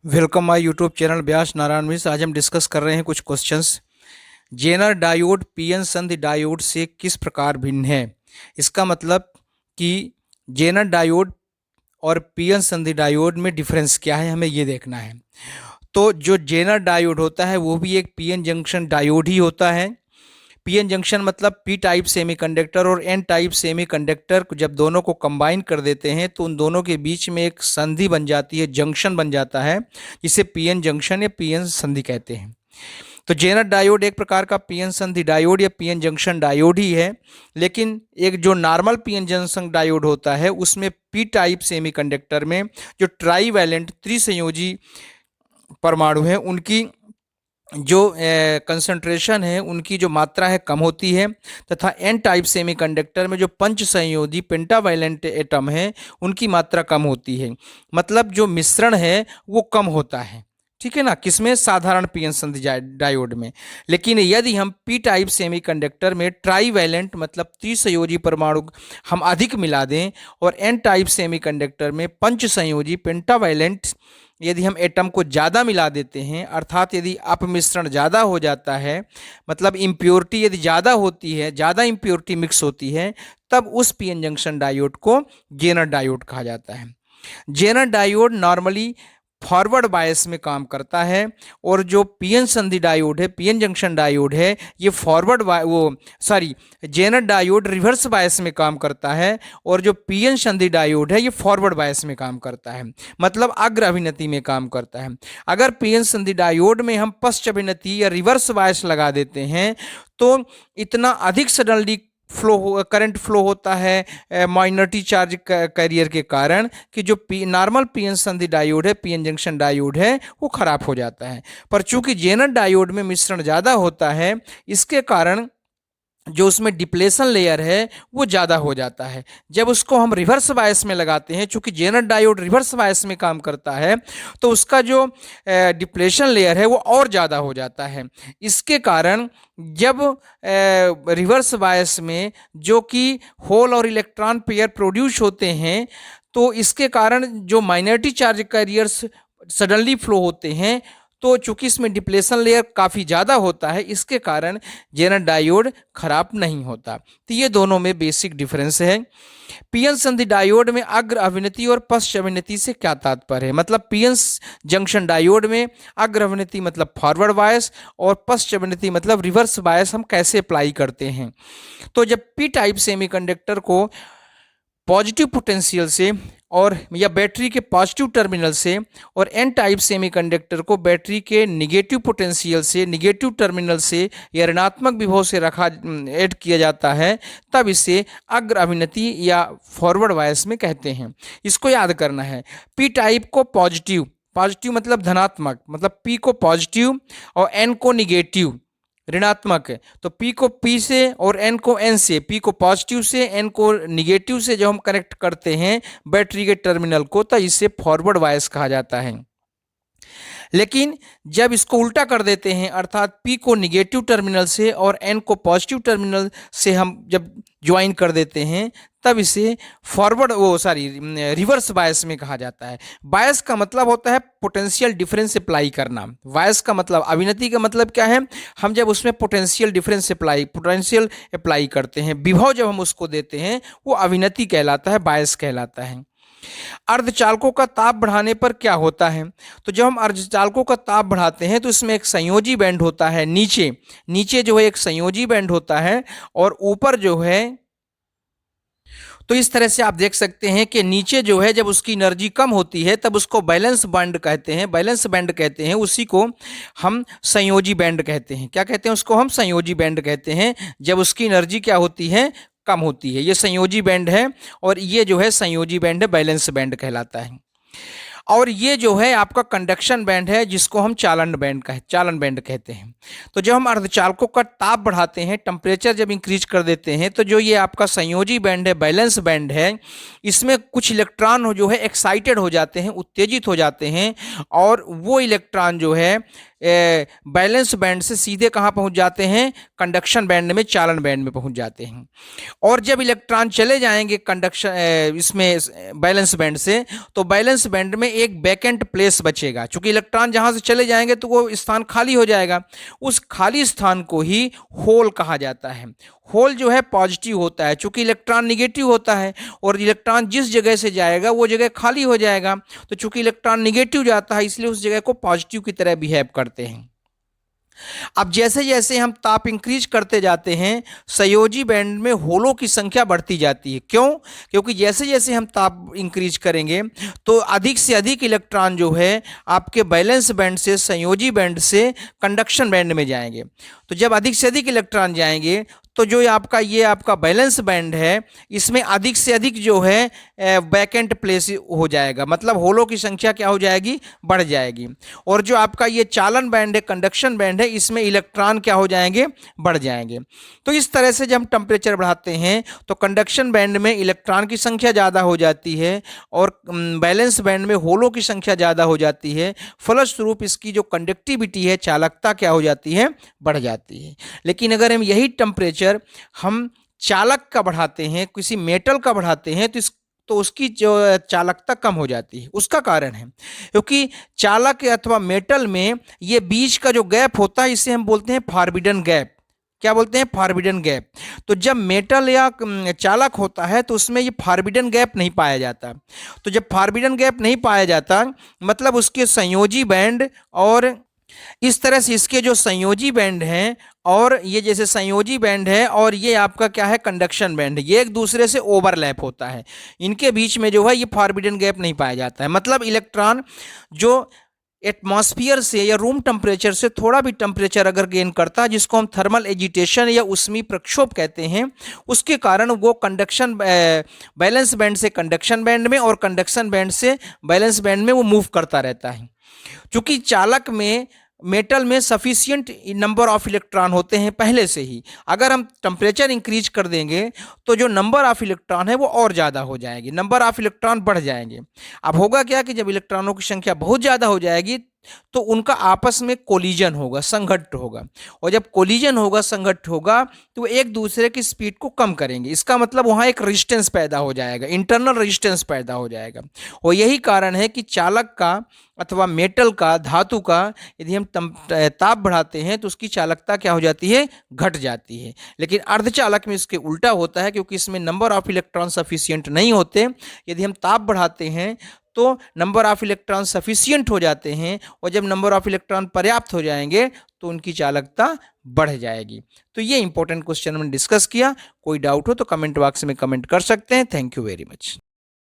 Welcome my YouTube channel व्यास नारायण मिश्र। आज हम discuss कर रहे हैं कुछ क्वेश्चंस। जेनर डायोड पीएन संधि डायोड से किस प्रकार भिन्न है। इसका मतलब कि जेनर डायोड और पीएन संधि डायोड में डिफरेंस क्या है, हमें ये देखना है। तो जो जेनर डायोड होता है वो भी एक पीएन जंक्शन डायोड ही होता है। पीएन जंक्शन मतलब पी टाइप सेमीकंडक्टर और एन टाइप सेमीकंडक्टर जब दोनों को कंबाइन कर देते हैं तो उन दोनों के बीच में एक संधि बन जाती है, जंक्शन बन जाता है, जिसे पीएन जंक्शन या पीएन संधि कहते हैं। तो जेनर डायोड एक प्रकार का पीएन संधि डायोड या पीएन जंक्शन डायोड ही है, लेकिन एक जो नॉर्मल पीएन जंक्शन डायोड होता है उसमें पी टाइप सेमीकंडक्टर में जो ट्राईवैलेंट त्रिसंयोजी परमाणु हैं उनकी जो कंसंट्रेशन है, उनकी जो मात्रा है कम होती है, तथा एन टाइप सेमीकंडक्टर में जो पंच संयोजी पेंटावैलेंट एटम है उनकी मात्रा कम होती है। मतलब जो मिश्रण है वो कम होता है, ठीक है ना, किसमें? साधारण पीएन संधि डायोड में। लेकिन यदि हम पी टाइप सेमीकंडक्टर में ट्राईवैलेंट मतलब त्रिसंयोजी परमाणु हम अधिक मिला दें और एन टाइप सेमीकंडक्टर में पंच संयोजी पेंटावैलेंट यदि हम एटम को ज़्यादा मिला देते हैं, अर्थात यदि अपमिश्रण ज़्यादा हो जाता है, मतलब इम्प्योरिटी यदि ज़्यादा होती है, ज़्यादा इम्प्योरिटी मिक्स होती है, तब उस पीएन जंक्शन डायोड को जेनर डायोड कहा जाता है। Zener diode normally forward bias में काम करता है और जो पीएन संधि डायोड है, पीएन जंक्शन डायोड है, ये जेनर डायोड रिवर्स बायस में काम करता है और जो पीएन संधि डायोड है ये फॉरवर्ड बायस में काम करता है, मतलब अग्र अभिनति में काम करता है। अगर पीएन संधि डायोड में हम पश्च अभिनति या रिवर्स बायस लगा देते हैं तो इतना अधिक सडनली करंट फ्लो होता है माइनॉरिटी चार्ज कैरियर के कारण कि जो नॉर्मल पीएन संधि डायोड है, पीएन जंक्शन डायोड है, वो खराब हो जाता है। पर चूंकि जेनर डायोड में मिश्रण ज़्यादा होता है, इसके कारण जो उसमें डिप्लेशन लेयर है वो ज़्यादा हो जाता है। जब उसको हम रिवर्स बायस में लगाते हैं, चूंकि जेनर डायोड रिवर्स बायस में काम करता है, तो उसका जो डिप्लेशन लेयर है वो और ज़्यादा हो जाता है। इसके कारण जब रिवर्स बायस में जो कि होल और इलेक्ट्रॉन पेयर प्रोड्यूस होते हैं, तो इसके कारण जो minority charge carriers suddenly flow होते हैं, तो चूंकि इसमें डिप्लेशन लेयर काफ़ी ज़्यादा होता है, इसके कारण जेनर डायोड खराब नहीं होता। तो ये दोनों में बेसिक डिफरेंस है। पीएन संधि डायोड में अग्र अभिनति और पश्च अभिनति से क्या तात्पर्य है? मतलब पीएन जंक्शन डायोड में अग्र अभिनति मतलब फॉरवर्ड बायस और पश्च अभिनति मतलब रिवर्स बायस हम कैसे अप्लाई करते हैं? तो जब पी टाइप सेमीकंडक्टर को पॉजिटिव पोटेंशियल से और या बैटरी के पॉजिटिव टर्मिनल से और एन टाइप सेमीकंडक्टर को बैटरी के निगेटिव पोटेंशियल से, निगेटिव टर्मिनल से या ऋणात्मक विभव से ऐड किया जाता है, तब इसे अग्र अभिनति या फॉरवर्ड बायस में कहते हैं। इसको याद करना है। पी टाइप को पॉजिटिव, पॉजिटिव मतलब धनात्मक, मतलब पी को पॉजिटिव और एन को निगेटिव ऋणात्मक है, तो पी को पी से और एन को एन से, पी को पॉजिटिव से एन को निगेटिव से जब हम कनेक्ट करते हैं बैटरी के टर्मिनल को, तो इसे फॉरवर्ड बायस कहा जाता है। लेकिन जब इसको उल्टा कर देते हैं, अर्थात पी को निगेटिव टर्मिनल से और एन को पॉजिटिव टर्मिनल से हम जब ज्वाइन कर देते हैं, तब इसे रिवर्स बायस में कहा जाता है। बायस का मतलब होता है पोटेंशियल डिफरेंस अप्लाई करना। बायस का मतलब, अभिनति का मतलब क्या है? हम जब उसमें पोटेंशियल अप्लाई करते हैं, विभव जब हम उसको देते हैं, वो अभिनति कहलाता है, बायस कहलाता है। अर्धचालकों का ताप बढ़ाने पर क्या होता है? तो जब हम अर्धचालकों का ताप बढ़ाते हैं तो इसमें एक संयोजी बैंड होता है, नीचे जो है एक संयोजी बैंड होता है और ऊपर जो है, तो इस तरह से आप देख सकते हैं कि नीचे जो है जब उसकी एनर्जी कम होती है तब उसको बैलेंस बैंड कहते हैं, बैलेंस बैंड कहते हैं, उसी को हम संयोजी बैंड कहते हैं। क्या कहते हैं? उसको हम संयोजी बैंड कहते हैं, जब उसकी एनर्जी क्या होती है? कम होती है। ये संयोजी बैंड है और ये जो है संयोजी बैंड है, बैलेंस बैंड कहलाता है। और ये जो है आपका कंडक्शन बैंड है, जिसको हम चालन बैंड कहते हैं। तो जब हम अर्धचालकों का ताप बढ़ाते हैं, टेम्परेचर जब इंक्रीज कर देते हैं, तो जो ये आपका संयोजी बैंड है, बैलेंस बैंड है, इसमें कुछ इलेक्ट्रॉन जो है एक्साइटेड हो जाते हैं, उत्तेजित हो जाते हैं, और वो इलेक्ट्रॉन जो है बैलेंस बैंड से सीधे कहाँ पहुंच जाते हैं, कंडक्शन बैंड में, चालन बैंड में पहुंच जाते हैं। और जब इलेक्ट्रॉन चले जाएंगे कंडक्शन इसमें बैलेंस बैंड से, तो बैलेंस बैंड में एक वैकेंट प्लेस बचेगा। चूंकि इलेक्ट्रॉन जहां से चले जाएंगे तो वो स्थान खाली हो जाएगा, उस खाली स्थान को ही होल कहा जाता है। होल जो है पॉजिटिव होता है, चूंकि इलेक्ट्रॉन निगेटिव होता है, और इलेक्ट्रॉन जिस जगह से जाएगा वो जगह खाली हो जाएगा। तो चूंकि इलेक्ट्रॉन निगेटिव जाता है, इसलिए उस जगह को पॉजिटिव की तरह बिहेव करते हैं। अब जैसे जैसे हम ताप इंक्रीज करते जाते हैं, संयोजी बैंड में होलों की संख्या बढ़ती जाती है। क्यों? क्योंकि जैसे जैसे हम ताप इंक्रीज करेंगे तो अधिक से अधिक इलेक्ट्रॉन जो है आपके बैलेंस बैंड से संयोजी बैंड से कंडक्शन बैंड में जाएंगे। तो जब अधिक से अधिक इलेक्ट्रॉन जाएंगे तो जो ये आपका बैलेंस बैंड है, इसमें अधिक से अधिक जो है वैकेंट प्लेस हो जाएगा, मतलब होलों की संख्या क्या हो जाएगी, बढ़ जाएगी। और जो आपका ये चालन बैंड है, कंडक्शन बैंड है, इसमें इलेक्ट्रॉन क्या हो जाएंगे, बढ़ जाएंगे। तो इस तरह से जब हम टेम्परेचर बढ़ाते हैं तो कंडक्शन बैंड में इलेक्ट्रॉन की संख्या ज़्यादा हो जाती है और बैलेंस बैंड में होलों की संख्या ज़्यादा हो जाती है। फलस्वरूप इसकी जो कंडक्टिविटी है, चालकता क्या हो जाती है, बढ़ जाती है। लेकिन अगर हम यही टेम्परेचर हम चालक का बढ़ाते हैं, किसी मेटल का बढ़ाते हैं, तो उसकी जो चालकता कम हो जाती है। उसका कारण है क्योंकि चालक अथवा मेटल में ये बीच का जो गैप होता है, इसे हम बोलते हैं फॉरबिडन गैप। क्या बोलते हैं? Forbidden gap. तो जब मेटल या चालक होता है तो उसमें ये फॉरबिडन गैप नहीं पाया जाता। तो जब फॉरबिडन गैप नहीं पाया जाता, मतलब उसके संयोजी बैंड, और इस तरह से इसके जो संयोजी बैंड हैं, और ये जैसे संयोजी बैंड है और ये आपका क्या है, कंडक्शन बैंड है, ये एक दूसरे से ओवरलैप होता है। इनके बीच में जो है ये फॉरबिडन गैप नहीं पाया जाता है। मतलब इलेक्ट्रॉन जो एटमॉस्फेयर से या रूम टेम्परेचर से थोड़ा भी टेम्परेचर अगर गेन करता है, जिसको हम थर्मल एजिटेशन या ऊष्मीय प्रक्षोभ कहते हैं, उसके कारण वो कंडक्शन बैलेंस बैंड से कंडक्शन बैंड में और कंडक्शन बैंड से बैलेंस बैंड में वो मूव करता रहता है। क्योंकि चालक में, मेटल में सफिशियंट नंबर ऑफ इलेक्ट्रॉन होते हैं पहले से ही। अगर हम टेम्परेचर इंक्रीज कर देंगे तो जो नंबर ऑफ इलेक्ट्रॉन है वो और ज़्यादा हो जाएगी, नंबर ऑफ इलेक्ट्रॉन बढ़ जाएंगे। अब होगा क्या कि जब इलेक्ट्रॉनों की संख्या बहुत ज़्यादा हो जाएगी तो उनका आपस में कोलिजन होगा, संघट्ट होगा, और जब कोलिजन होगा, संघट्ट होगा, तो वो एक दूसरे की स्पीड को कम करेंगे। इसका मतलब वहाँ एक रेजिस्टेंस पैदा हो जाएगा, इंटरनल रेजिस्टेंस पैदा हो जाएगा। और यही कारण है कि चालक का अथवा मेटल का, धातु का, यदि हम ताप बढ़ाते हैं तो उसकी चालकता क्या हो जाती है, घट जाती है। लेकिन अर्धचालक में इसके उल्टा होता है, क्योंकि इसमें नंबर ऑफ इलेक्ट्रॉन सफिशियंट नहीं होते। यदि हम ताप बढ़ाते हैं तो नंबर ऑफ इलेक्ट्रॉन सफिशियंट हो जाते हैं, और जब नंबर ऑफ इलेक्ट्रॉन पर्याप्त हो जाएंगे तो उनकी चालकता बढ़ जाएगी। तो ये इंपॉर्टेंट क्वेश्चन हमने डिस्कस किया। कोई डाउट हो तो कमेंट बॉक्स में कमेंट कर सकते हैं। Thank you very much.